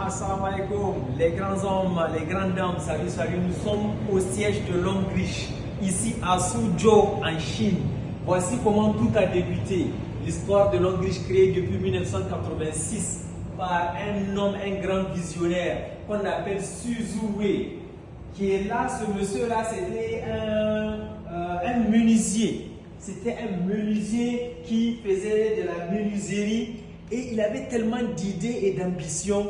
Assalamu alaikum, les grands hommes, les grandes dames, salut, salut. Nous sommes au siège de Longrich, ici à Suzhou, en Chine. Voici comment tout a débuté. L'histoire de Longrich créée depuis 1986 par un homme, un grand visionnaire qu'on appelle Suzu Wei, qui est là. Ce monsieur-là, c'était un menuisier. C'était un menuisier qui faisait de la menuiserie et il avait tellement d'idées et d'ambitions.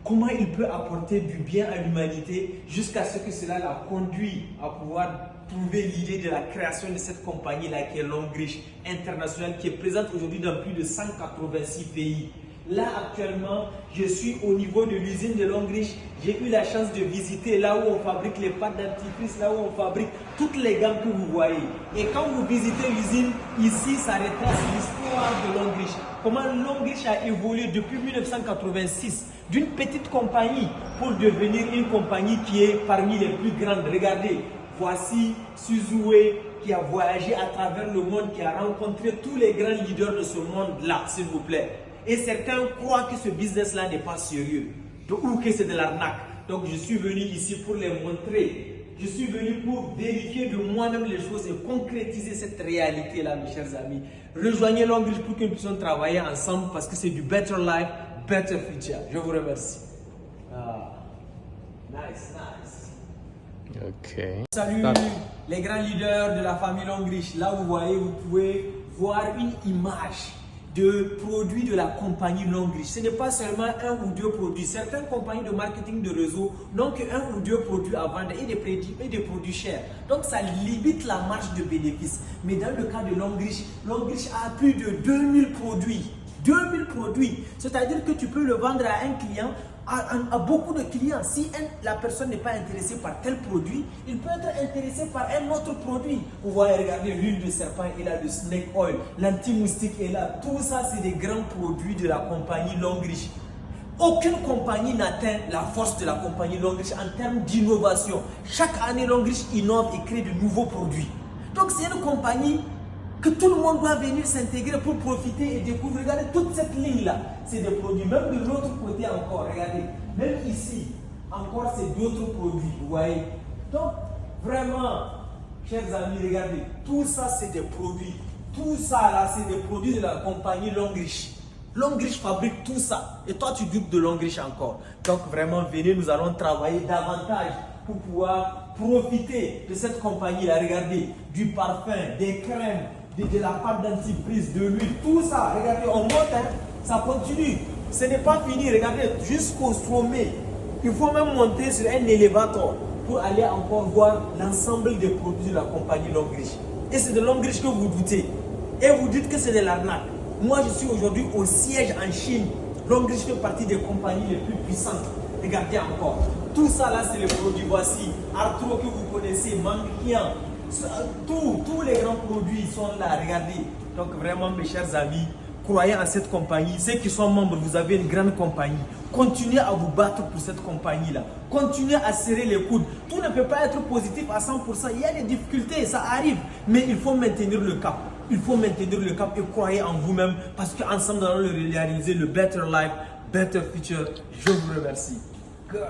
Comment il peut apporter du bien à l'humanité jusqu'à ce que cela l'a conduit à pouvoir trouver l'idée de la création de cette compagnie-là qui est Longrich International, qui est présente aujourd'hui dans plus de 186 pays. Là actuellement, je suis au niveau de l'usine de Longrich. J'ai eu la chance de visiter là où on fabrique les pâtes dentifrice, là où on fabrique toutes les gammes que vous voyez. Et quand vous visitez l'usine, ici, ça retrace l'histoire de Longrich. Comment Longrich a évolué depuis 1986 d'une petite compagnie pour devenir une compagnie qui est parmi les plus grandes. Regardez, voici Suzu Wei qui a voyagé à travers le monde, qui a rencontré tous les grands leaders de ce monde-là, s'il vous plaît. Et certains croient que ce business-là n'est pas sérieux ou que c'est de l'arnaque. Donc je suis venu ici pour les montrer. Je suis venu pour vérifier de moi-même les choses et concrétiser cette réalité-là, mes chers amis. Rejoignez Longrich pour que nous puissions travailler ensemble parce que c'est du better life, better future. Je vous remercie. Nice. Ok. Salut les grands leaders de la famille Longrich. Là, vous voyez, vous pouvez voir une image de produits de la compagnie Longrich. Ce n'est pas seulement un ou deux produits. Certaines compagnies de marketing de réseau n'ont qu'un ou deux produits à vendre et des produits chers. Donc ça limite la marge de bénéfice. Mais dans le cas de Longrich, Longrich a plus de 2000 produits. 2000 produits. C'est-à-dire que tu peux le vendre à un client, à beaucoup de clients. Si la personne n'est pas intéressée par tel produit, il peut être intéressé par un autre produit. Vous voyez, regardez, l'huile de serpent est là, le snake oil, l'anti-moustique est là. Tout ça, c'est des grands produits de la compagnie Longrich. Aucune compagnie n'atteint la force de la compagnie Longrich en termes d'innovation. Chaque année, Longrich innove et crée de nouveaux produits. Donc, c'est une compagnie que tout le monde doit venir s'intégrer pour profiter et découvrir. Regardez toute cette ligne-là, c'est des produits. Même de l'autre côté encore, regardez. Même ici, encore, c'est d'autres produits, vous voyez. Donc, vraiment, chers amis, regardez. Tout ça, c'est des produits. Tout ça, là, c'est des produits de la compagnie Longrich. Longrich fabrique tout ça. Et toi, tu doutes de Longrich encore. Donc, vraiment, venez, nous allons travailler davantage pour pouvoir profiter de cette compagnie-là. Regardez, du parfum, des crèmes, de la pâte dentifrice, de l'huile, tout ça. Regardez, on monte, hein, ça continue. Ce n'est pas fini, regardez, jusqu'au sommet. Il faut même monter sur un élévateur pour aller encore voir l'ensemble des produits de la compagnie Longrich. Et c'est de Longrich que vous doutez. Et vous dites que c'est de l'arnaque. Moi, je suis aujourd'hui au siège en Chine. Longrich fait partie des compagnies les plus puissantes. Regardez encore. Tout ça là, c'est les produits. Voici Arthro que vous connaissez, Mankian. Tous les grands produits sont là, regardez. Donc vraiment, mes chers amis, croyez en cette compagnie. Ceux qui sont membres, vous avez une grande compagnie. Continuez à vous battre pour cette compagnie-là. Continuez à serrer les coudes. Tout ne peut pas être positif à 100%. Il y a des difficultés, ça arrive. Mais il faut maintenir le cap. Il faut maintenir le cap et croyez en vous-même parce qu'ensemble, nous allons réaliser le better life, better future. Je vous remercie. God.